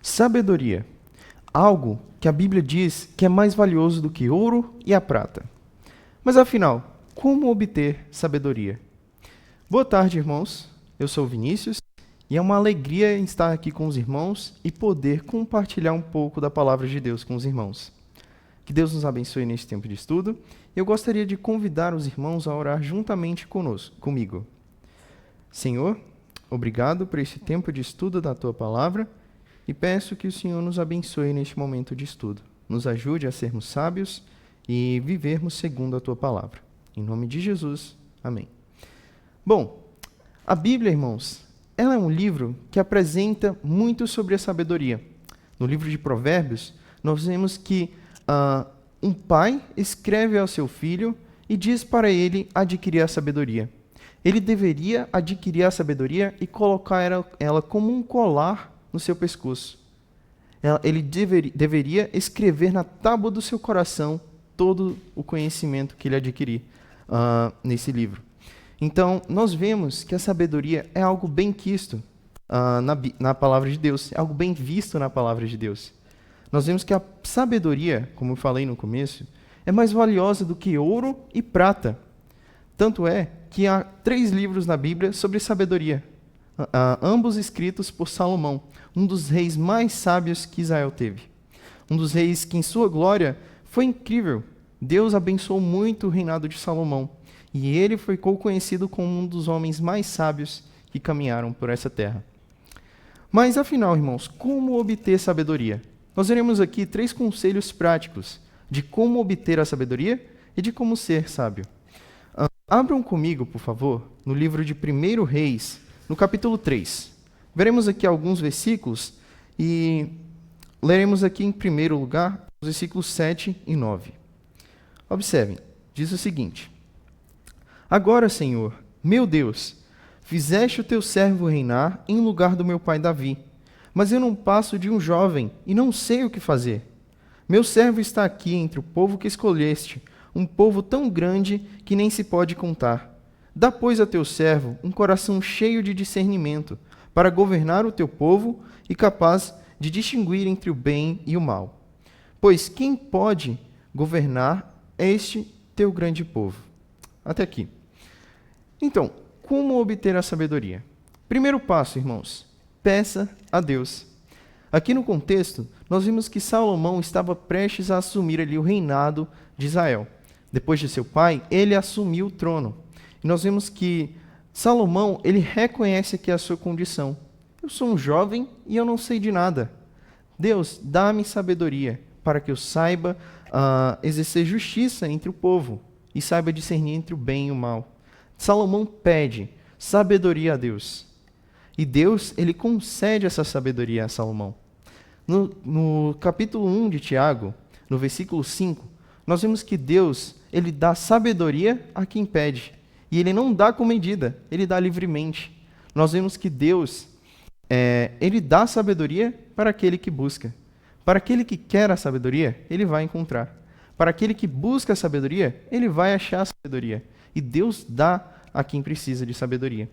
Sabedoria. Algo que a Bíblia diz que é mais valioso do que ouro e a prata. Mas afinal, como obter sabedoria? Boa tarde, irmãos. Eu sou o Vinícius e é uma alegria estar aqui com os irmãos e poder compartilhar um pouco da palavra de Deus com os irmãos. Que Deus nos abençoe neste tempo de estudo. Eu gostaria de convidar os irmãos a orar juntamente comigo. Senhor, obrigado por este tempo de estudo da Tua palavra e peço que o Senhor nos abençoe neste momento de estudo. Nos ajude a sermos sábios e vivermos segundo a Tua palavra. Em nome de Jesus, amém. Bom, a Bíblia, irmãos, ela é um livro que apresenta muito sobre a sabedoria. No livro de Provérbios, nós vemos que um pai escreve ao seu filho e diz para ele adquirir a sabedoria. Ele deveria adquirir a sabedoria e colocar ela como um colar no seu pescoço. Ele deveria escrever na tábua do seu coração todo o conhecimento que ele adquirir nesse livro. Então, nós vemos que a sabedoria é algo bem quisto na palavra de Deus, é algo bem visto na palavra de Deus. Nós vemos que a sabedoria, como eu falei no começo, é mais valiosa do que ouro e prata. Tanto é que há 3 livros na Bíblia sobre sabedoria, ambos escritos por Salomão, um dos reis mais sábios que Israel teve. Um dos reis que, em sua glória, foi incrível. Deus abençoou muito o reinado de Salomão, e ele ficou conhecido como um dos homens mais sábios que caminharam por essa terra. Mas, afinal, irmãos, como obter sabedoria? Nós veremos aqui 3 conselhos práticos de como obter a sabedoria e de como ser sábio. Abram comigo, por favor, no livro de 1 Reis, no capítulo 3. Veremos aqui alguns versículos e leremos aqui em primeiro lugar os versículos 7 e 9. Observem, diz o seguinte: Agora, Senhor, meu Deus, fizeste o teu servo reinar em lugar do meu pai Davi, mas eu não passo de um jovem e não sei o que fazer. Meu servo está aqui entre o povo que escolheste, um povo tão grande que nem se pode contar. Dá, pois, a teu servo um coração cheio de discernimento, para governar o teu povo e capaz de distinguir entre o bem e o mal. Pois quem pode governar é este teu grande povo. Até aqui. Então, como obter a sabedoria? Primeiro passo, irmãos, peça a Deus. Aqui no contexto, nós vimos que Salomão estava prestes a assumir ali o reinado de Israel. Depois de seu pai, ele assumiu o trono. E nós vemos que Salomão, ele reconhece aqui a sua condição. Eu sou um jovem e eu não sei de nada. Deus, dá-me sabedoria para que eu saiba exercer justiça entre o povo e saiba discernir entre o bem e o mal. Salomão pede sabedoria a Deus. E Deus, ele concede essa sabedoria a Salomão. No capítulo 1 de Tiago, no versículo 5, nós vemos que Deus, ele dá sabedoria a quem pede. E ele não dá com medida, ele dá livremente. Nós vemos que Deus, ele dá sabedoria para aquele que busca. Para aquele que quer a sabedoria, ele vai encontrar. Para aquele que busca a sabedoria, ele vai achar a sabedoria. E Deus dá a quem precisa de sabedoria.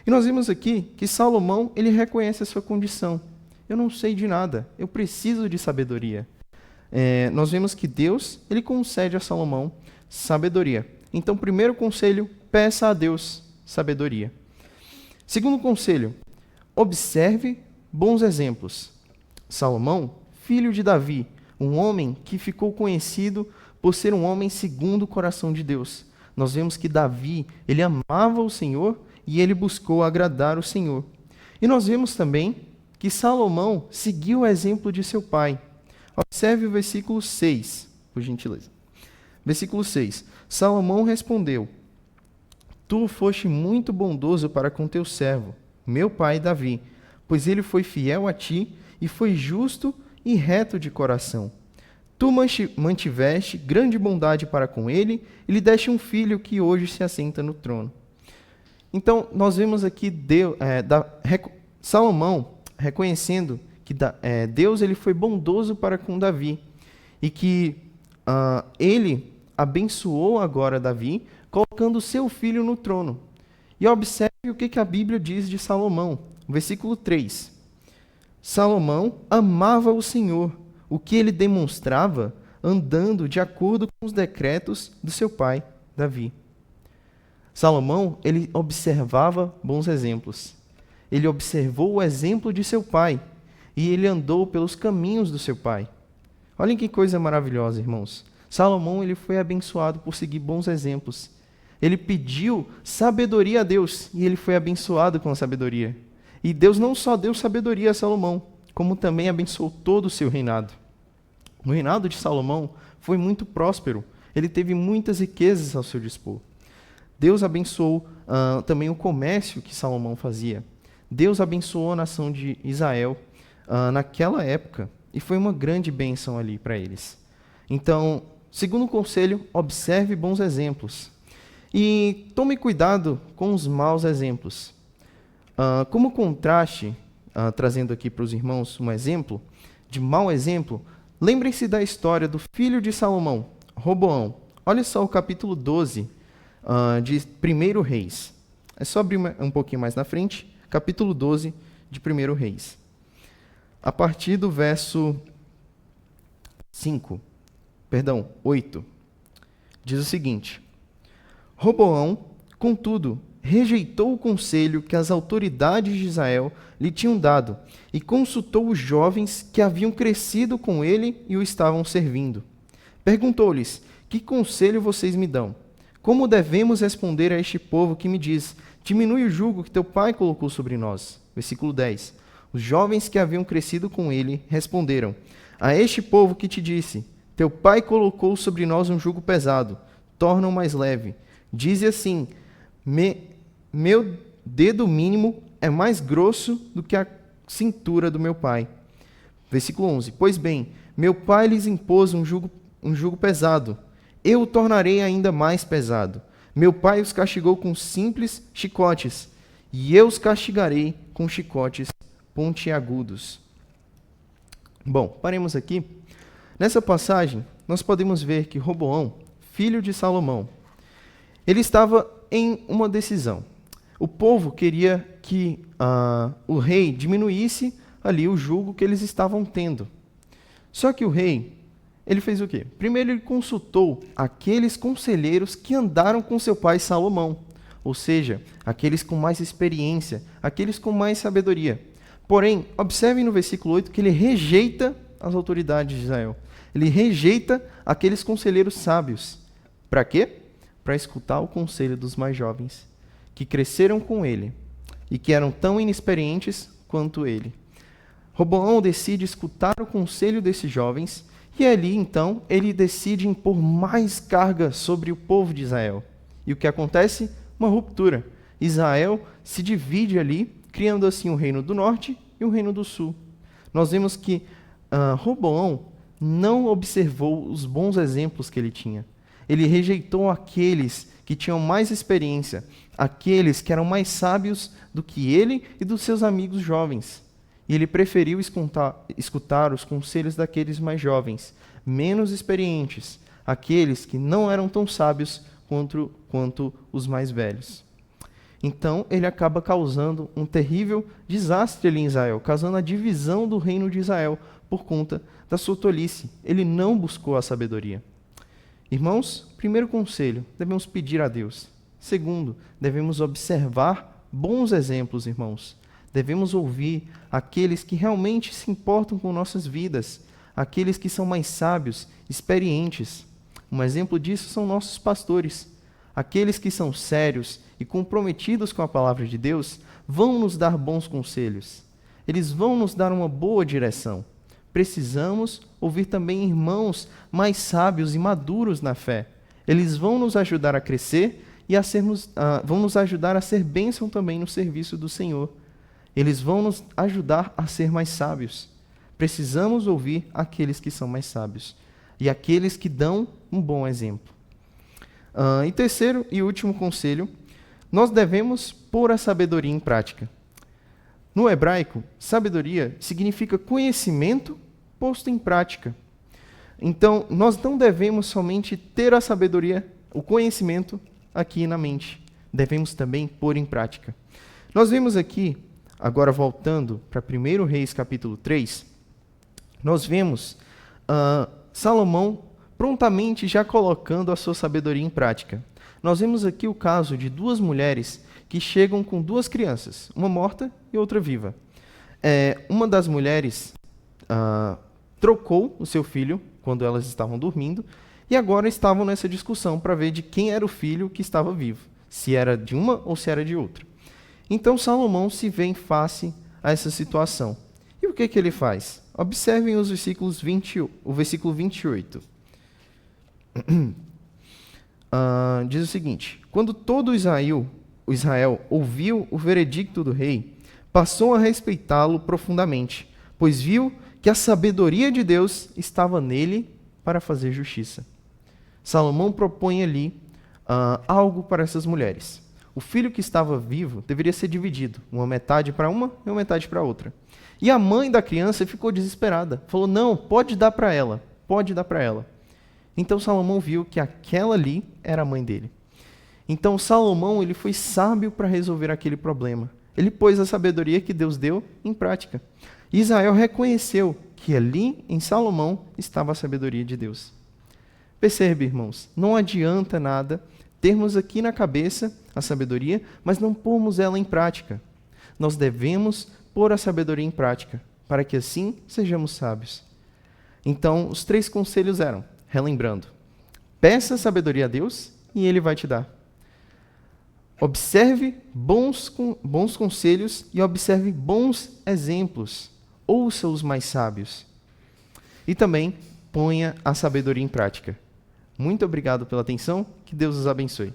E nós vimos aqui que Salomão, ele reconhece a sua condição. Eu não sei de nada, eu preciso de sabedoria. Nós vemos que Deus, ele concede a Salomão sabedoria. Então, primeiro conselho, peça a Deus sabedoria. Segundo conselho, observe bons exemplos. Salomão, filho de Davi, um homem que ficou conhecido por ser um homem segundo o coração de Deus. Nós vemos que Davi, ele amava o Senhor e ele buscou agradar o Senhor. E nós vemos também que Salomão seguiu o exemplo de seu pai. Observe o versículo 6, por gentileza. Versículo 6. Salomão respondeu: Tu foste muito bondoso para com teu servo, meu pai Davi, pois ele foi fiel a ti e foi justo e reto de coração. Tu mantiveste grande bondade para com ele e lhe deste um filho que hoje se assenta no trono. Então, nós vemos aqui Salomão reconhecendo que Deus, ele foi bondoso para com Davi e que ele abençoou agora Davi, colocando seu filho no trono. E observe o que a Bíblia diz de Salomão, versículo 3. Salomão amava o Senhor, o que ele demonstrava andando de acordo com os decretos do seu pai, Davi. Salomão, ele observava bons exemplos. Ele observou o exemplo de seu pai e ele andou pelos caminhos do seu pai. Olhem que coisa maravilhosa, irmãos. Salomão, ele foi abençoado por seguir bons exemplos. Ele pediu sabedoria a Deus e ele foi abençoado com a sabedoria. E Deus não só deu sabedoria a Salomão, como também abençoou todo o seu reinado. O reinado de Salomão foi muito próspero. Ele teve muitas riquezas ao seu dispor. Deus abençoou também o comércio que Salomão fazia. Deus abençoou a nação de Israel naquela época e foi uma grande bênção ali para eles. Então, segundo conselho, observe bons exemplos e tome cuidado com os maus exemplos. Como contraste, trazendo aqui para os irmãos um exemplo de mau exemplo, lembrem-se da história do filho de Salomão, Roboão. Olha só o capítulo 12 de 1 Reis. É só abrir um pouquinho mais na frente, capítulo 12 de 1 Reis. A partir do verso 8, diz o seguinte: Roboão, contudo, rejeitou o conselho que as autoridades de Israel lhe tinham dado e consultou os jovens que haviam crescido com ele e o estavam servindo. Perguntou-lhes: que conselho vocês me dão? Como devemos responder a este povo que me diz: diminui o jugo que teu pai colocou sobre nós? Versículo 10. Os jovens que haviam crescido com ele responderam: a este povo que te disse: teu pai colocou sobre nós um jugo pesado, torna-o mais leve. Dize assim: meu dedo mínimo é mais grosso do que a cintura do meu pai. Versículo 11. Pois bem, meu pai lhes impôs um jugo pesado. Eu o tornarei ainda mais pesado. Meu pai os castigou com simples chicotes, e eu os castigarei com chicotes pontiagudos. Bom, paremos aqui. Nessa passagem, nós podemos ver que Roboão, filho de Salomão, ele estava em uma decisão. O povo queria que o rei diminuísse ali o jugo que eles estavam tendo. Só que o rei, ele fez o quê? Primeiro ele consultou aqueles conselheiros que andaram com seu pai Salomão, ou seja, aqueles com mais experiência, aqueles com mais sabedoria. Porém, observem no versículo 8 que ele rejeita as autoridades de Israel. Ele rejeita aqueles conselheiros sábios. Para quê? Para escutar o conselho dos mais jovens, que cresceram com ele e que eram tão inexperientes quanto ele. Roboão decide escutar o conselho desses jovens e ali, então, ele decide impor mais carga sobre o povo de Israel. E o que acontece? Uma ruptura. Israel se divide ali, criando assim o reino do norte e o reino do sul. Nós vemos que Roboão não observou os bons exemplos que ele tinha. Ele rejeitou aqueles que tinham mais experiência, aqueles que eram mais sábios do que ele e dos seus amigos jovens. E ele preferiu escutar os conselhos daqueles mais jovens, menos experientes, aqueles que não eram tão sábios quanto os mais velhos. Então, ele acaba causando um terrível desastre ali em Israel, causando a divisão do reino de Israel por conta da sua tolice. Ele não buscou a sabedoria. Irmãos, primeiro conselho, devemos pedir a Deus. Segundo, devemos observar bons exemplos, irmãos. Devemos ouvir aqueles que realmente se importam com nossas vidas, aqueles que são mais sábios, experientes. Um exemplo disso são nossos pastores. Aqueles que são sérios e comprometidos com a palavra de Deus vão nos dar bons conselhos. Eles vão nos dar uma boa direção. Precisamos ouvir também irmãos mais sábios e maduros na fé. Eles vão nos ajudar a crescer e vão nos ajudar a ser bênção também no serviço do Senhor. Eles vão nos ajudar a ser mais sábios. Precisamos ouvir aqueles que são mais sábios e aqueles que dão um bom exemplo. E terceiro e último conselho, nós devemos pôr a sabedoria em prática. No hebraico, sabedoria significa conhecimento posto em prática. Então, nós não devemos somente ter a sabedoria, o conhecimento aqui na mente. Devemos também pôr em prática. Nós vemos aqui agora voltando para 1 Reis capítulo 3, nós vemos Salomão prontamente já colocando a sua sabedoria em prática. Nós vemos aqui o caso de duas mulheres que chegam com duas crianças, uma morta e outra viva. Uma das mulheres trocou o seu filho quando elas estavam dormindo e agora estavam nessa discussão para ver de quem era o filho que estava vivo, se era de uma ou se era de outra. Então Salomão se vê em face a essa situação. E o que ele faz? Observem os versículos o versículo 28. Diz o seguinte: quando todo Israel ouviu o veredicto do rei, passou a respeitá-lo profundamente, pois viu que a sabedoria de Deus estava nele para fazer justiça. Salomão propõe ali algo para essas mulheres. O filho que estava vivo deveria ser dividido, uma metade para uma e uma metade para outra. E a mãe da criança ficou desesperada, falou: não, pode dar para ela, pode dar para ela. Então Salomão viu que aquela ali era a mãe dele. Então Salomão ele foi sábio para resolver aquele problema. Ele pôs a sabedoria que Deus deu em prática. Israel reconheceu que ali em Salomão estava a sabedoria de Deus. Percebe, irmãos, não adianta nada termos aqui na cabeça a sabedoria, mas não pormos ela em prática. Nós devemos pôr a sabedoria em prática, para que assim sejamos sábios. Então, os 3 conselhos eram, relembrando: peça sabedoria a Deus e Ele vai te dar. Observe bons conselhos e observe bons exemplos. Ouça os mais sábios. E também ponha a sabedoria em prática. Muito obrigado pela atenção. Que Deus os abençoe.